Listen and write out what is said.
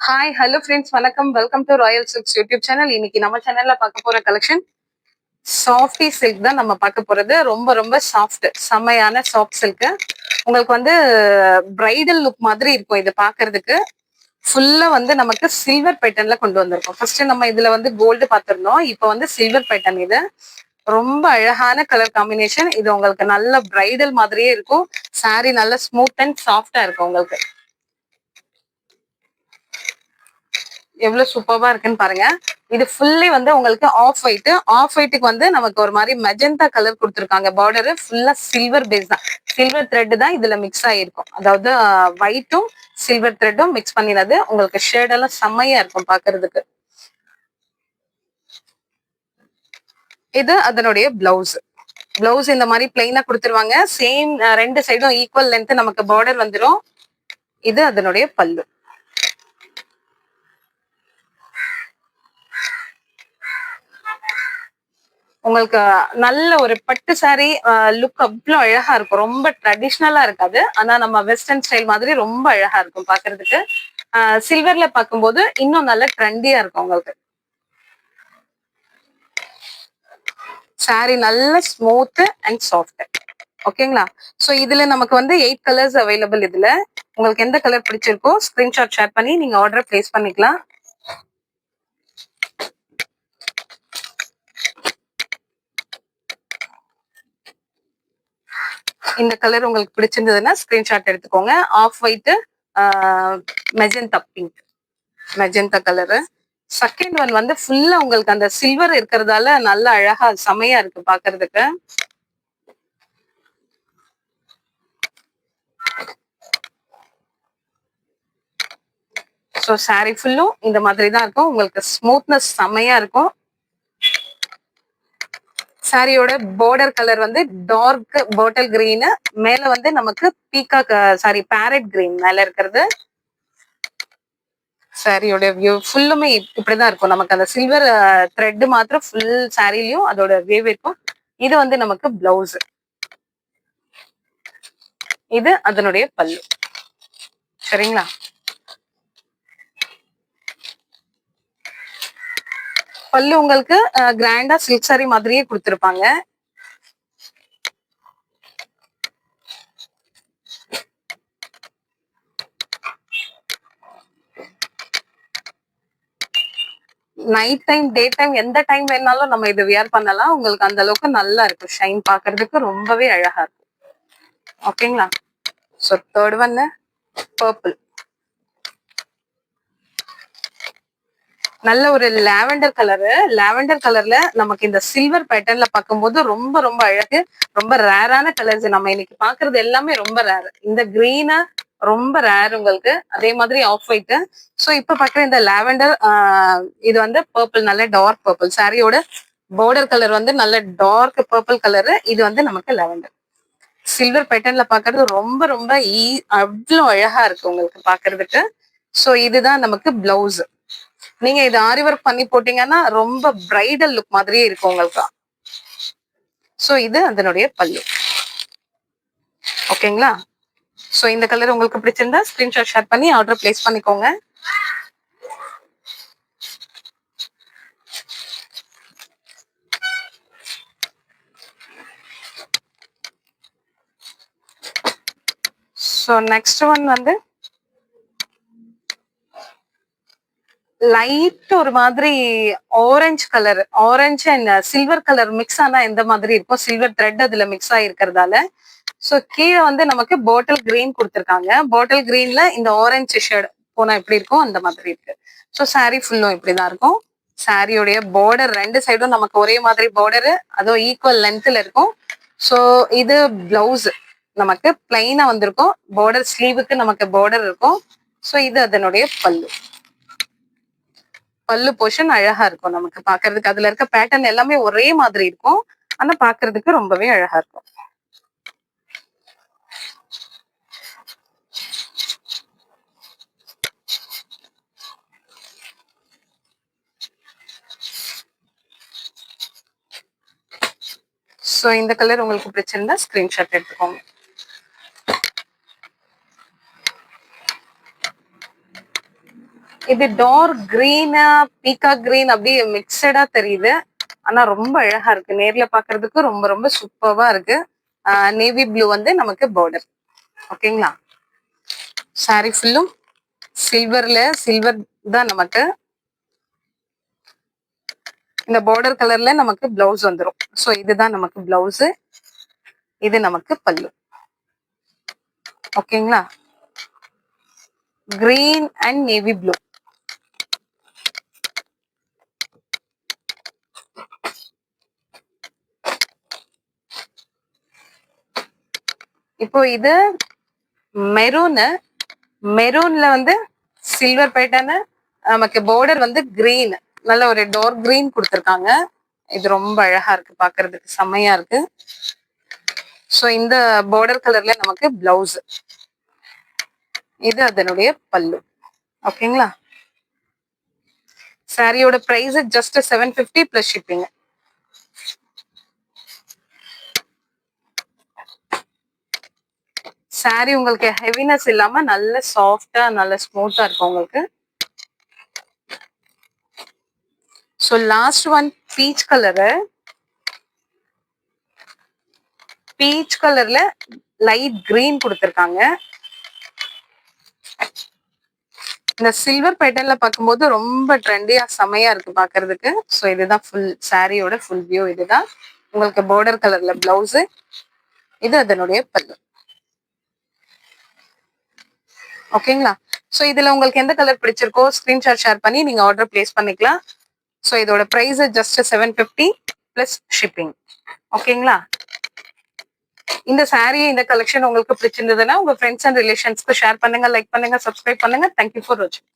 Hi hello friends வணக்கம் welcome to Royal silks YouTube channel. இன்னைக்கு நம்ம சேனல்ல பார்க்க போற கலெக்ஷன் சாஃப்டி சில்க் தான் நம்ம பார்க்க போறது. ரொம்ப ரொம்ப சாஃப்ட் செம்மையான சாஃப்ட் சில்க். உங்களுக்கு வந்து பிரைடல் லுக் மாதிரி இருக்கும் இது பார்க்கிறதுக்கு. ஃபுல்லா வந்து நமக்கு சில்வர் பேட்டர்ன்ல கொண்டு வந்திருக்கோம். ஃபர்ஸ்ட் நம்ம இதுல வந்து கோல்டு பார்த்திருந்தோம். இப்போ வந்து சில்வர் பேட்டர்ன் இது. ரொம்ப அழகான கலர் காம்பினேஷன். இது உங்களுக்கு நல்ல பிரைடல் மாதிரியே இருக்கும். சாரி நல்ல ஸ்மூத் அண்ட் சாஃப்டா இருக்கும் உங்களுக்கு. எவ்வளவு சூப்பர்வா இருக்குன்னு பாருங்க. இது ஃபுல்லி வந்து உங்களுக்கு ஆஃப் ஒயிட்டுக்கு வந்து நமக்கு ஒரு மாதிரி மெஜந்தா கலர் கொடுத்துருக்காங்க. பார்டர் ஃபுல்லா சில்வர் பேஸ் தான், சில்வர் த்ரெட் தான் இதுல மிக்ஸ் ஆகிருக்கும். அதாவது ஒயிட்டும் சில்வர் த்ரெட்டும் மிக்ஸ் பண்ணினது. உங்களுக்கு ஷேட் எல்லாம் செம்மையா இருக்கும் பாக்குறதுக்கு. இது அதனுடைய பிளவுஸ். பிளவுஸ் இந்த மாதிரி பிளைனா கொடுத்துருவாங்க. சேம் ரெண்டு சைடும் ஈக்குவல் லென்த் நமக்கு பார்டர் வந்துடும். இது அதனுடைய பல்லு. உங்களுக்கு நல்ல ஒரு பட்டு சாரி லுக் அவ்வளோ அழகா இருக்கும். ரொம்ப ட்ரெடிஷ்னலா இருக்காது, ஆனா நம்ம வெஸ்டர்ன் ஸ்டைல் மாதிரி ரொம்ப அழகா இருக்கும் பாக்குறதுக்கு. சில்வர்ல பார்க்கும்போது இன்னும் நல்ல ட்ரெண்டியா இருக்கும் உங்களுக்கு. சாரி நல்ல ஸ்மூத் அண்ட் சாஃப்ட். ஓகேங்களா? ஸோ இதுல நமக்கு வந்து 8 கலர்ஸ் அவைலபிள். இதுல உங்களுக்கு எந்த கலர் பிடிச்சிருக்கோ ஸ்கிரீன்ஷாட் ஷேர் பண்ணி நீங்க ஆர்டர் பிளேஸ் பண்ணிக்கலாம். இந்த கலர் உங்களுக்கு பிடிச்சிருந்ததுன்னா ஸ்கிரீன்ஷாட் எடுத்துக்கோங்க. Off white, magenta pink, magenta colour. Second one வந்து ஃபுல்லா உங்களுக்கு அந்த சில்வர் இருக்கிறதால நல்ல அழகா செமையா இருக்கு பாக்குறதுக்கு. ஸோ சாரி ஃபுல்லும் இந்த மாதிரி தான் இருக்கும். உங்களுக்கு ஸ்மூத்னஸ் செமையா இருக்கும். சாரியோட பார்டர் கலர் வந்து டார்க் பாட்டில் கிரீன், மேல வந்து நமக்கு பீகாக் சாரி பேரட் கிரீன் மேல இருக்கிறது. சாரியோட வியூ ஃபுல்லுமே இப்படிதான் இருக்கும். நமக்கு அந்த சில்வர் த்ரெட் மாத்திரம் ஃபுல் சாரிலையும் அதோட வேவ் இருக்கும். இது வந்து நமக்கு பிளவுஸ். இது அதனுடைய பல்லு. சரிங்களா? பல்லு உங்களுக்கு கிராண்டா சில்க் சாரி மாதிரியே கொடுத்துருப்பாங்க. நைட் டைம் டே டைம் எந்த டைம் வேணாலும் நம்ம இது வியர் பண்ணலாம். உங்களுக்கு அந்த அளவுக்கு நல்லா இருக்கும். ஷைன் பாக்குறதுக்கு ரொம்பவே அழகா இருக்கும். ஓகேங்களா? So third one purple. நல்ல ஒரு லாவெண்டர் கலரு. லாவெண்டர் கலர்ல நமக்கு இந்த சில்வர் பேட்டர்ன்ல பார்க்கும்போது ரொம்ப ரொம்ப அழகு. ரொம்ப ரேரான கலர்ஸ் நம்ம இன்னைக்கு பாக்குறது எல்லாமே ரொம்ப ரேர். இந்த கிரீனு ரொம்ப ரேர் உங்களுக்கு. அதே மாதிரி ஆஃப் ஒயிட். ஸோ இப்ப பாக்குற இந்த லாவெண்டர் இது வந்து பர்பிள், நல்ல டார்க் பர்பிள். சாரியோட பார்டர் கலர் வந்து நல்ல டார்க் பர்பிள் கலரு. இது வந்து நமக்கு லாவெண்டர். சில்வர் பேட்டர்ன்ல பாக்குறது ரொம்ப ரொம்ப அவ்வளோ அழகா இருக்கு உங்களுக்கு பாக்குறதுக்கு. ஸோ இதுதான் நமக்கு பிளவுஸ். நீங்க இது ஆரி ஒர்க் பண்ணி போட்டீங்கன்னா ரொம்ப பிரைடல் லுக் மாதிரியே இருக்கும் உங்களுக்கு. ஸோ இது அதனுடைய பல்லு. ஓகேங்களா? ஸோ இந்த கலர் உங்களுக்கு பிடிச்சிருந்தா ஸ்கிரீன்ஷாட் ஷேர் பண்ணி ஆர்டர் பிளேஸ் பண்ணிக்கோங்க. ஸோ நெக்ஸ்ட் ஒன் வந்து லைட் ஒரு மாதிரி orange colour. Orange and silver colour mix ஆனா எந்த மாதிரி இருக்கும்? சில்வர் த்ரெட் அதுல மிக்ஸ் ஆயிருக்கிறதால. ஸோ கீழே வந்து நமக்கு பாட்டில் கிரீன் கொடுத்துருக்காங்க. பாட்டில் கிரீன்ல இந்த ஆரஞ்சு ஷேட் போனா எப்படி இருக்கும் அந்த மாதிரி இருக்கு. ஸோ சாரி ஃபுல்லும் இப்படிதான் இருக்கும். சாரியோடைய பார்டர் ரெண்டு சைடும் நமக்கு ஒரே மாதிரி பார்டரு, அதுவும் ஈக்குவல் லென்த்ல இருக்கும். ஸோ இது பிளவுஸ் நமக்கு பிளைனா வந்திருக்கும். பார்டர் ஸ்லீவுக்கு நமக்கு பார்டர் இருக்கும். ஸோ இது அதனுடைய பல்லு. பல்லு போர்ஷன் அழகா இருக்கும் நமக்கு பாக்குறதுக்கு. அதுல இருக்க பேட்டர்ன் எல்லாமே ஒரே மாதிரி இருக்கும், ஆனா பாக்குறதுக்கு ரொம்பவே அழகா இருக்கும். ஸோ இந்த கலர் உங்களுக்கு பிடிச்சிருந்தா ஸ்கிரீன்ஷாட் எடுத்துக்கோங்க. இது டார்க் கிரீன், பீகா கிரீன் அப்படியே மிக்சடா தெரியுது. ஆனா ரொம்ப அழகா இருக்கு. நேர்ல பாக்குறதுக்கு ரொம்ப ரொம்ப சூப்பர்வா இருக்கு. நேவி ப்ளூ வந்து நமக்கு பார்டர். ஓகேங்களா? சாரி ஃபுல்லும் சில்வர் தான் நமக்கு. இந்த பார்டர் கலர்ல நமக்கு பிளவுஸ் வந்துடும். ஸோ இதுதான் நமக்கு பிளவுஸ். இது நமக்கு பல்லு. ஓகேங்களா? Green and navy blue. இப்போ இது மெரூனு. மெரூன்ல வந்து சில்வர் பேட்டர்னு, நமக்கு பார்டர் வந்து கிரீன், நல்ல ஒரு டார்க் கிரீன் கொடுத்துருக்காங்க. இது ரொம்ப அழகா இருக்கு, பாக்குறதுக்கு செம்மையா இருக்கு. ஸோ இந்த பார்டர் கலர்ல நமக்கு பிளவுஸ். இது அதனுடைய பல்லு. ஓகேங்களா? சாரியோட price just 750 plus shipping. Sari உங்களுக்கு ஹெவினஸ் இல்லாம நல்ல சாஃப்டா நல்ல ஸ்மூத்தா இருக்கும் உங்களுக்கு. So last one peach colour. Peach கலர்ல லைட் கிரீன் கொடுத்துருக்காங்க. இந்த சில்வர் பேட்டர்ன்ல பார்க்கும்போது ரொம்ப ட்ரெண்டியா செமையா இருக்கு பாக்குறதுக்கு. ஸோ இதுதான் ஃபுல் சாரியோட ஃபுல் வியூ. இதுதான் உங்களுக்கு பார்டர் கலர்ல பிளவுஸ். இது அதனுடைய பல்லு. ஓகேங்களா? ஸோ இதுல உங்களுக்கு எந்த கலர் பிடிச்சிருக்கோ ஸ்கிரீன்ஷாட் ஷேர் பண்ணி நீங்க ஆர்டர் பிளேஸ் பண்ணிக்கலாம். ஸோ இதோட பிரைஸ் ஜஸ்ட் 750 பிளஸ் ஷிப்பிங். ஓகேங்களா? இந்த சாரீ இந்த கலெக்ஷன் உங்களுக்கு பிடிச்சிருந்ததுன்னா உங்க ஃப்ரெண்ட்ஸ் அண்ட் ரிலேஷன்ஸ்க்கு ஷேர் பண்ணுங்க, லைக் பண்ணுங்க, சப்ஸ்கிரைப் பண்ணுங்க. தேங்க்யூ ஃபார் வாட்சிங்.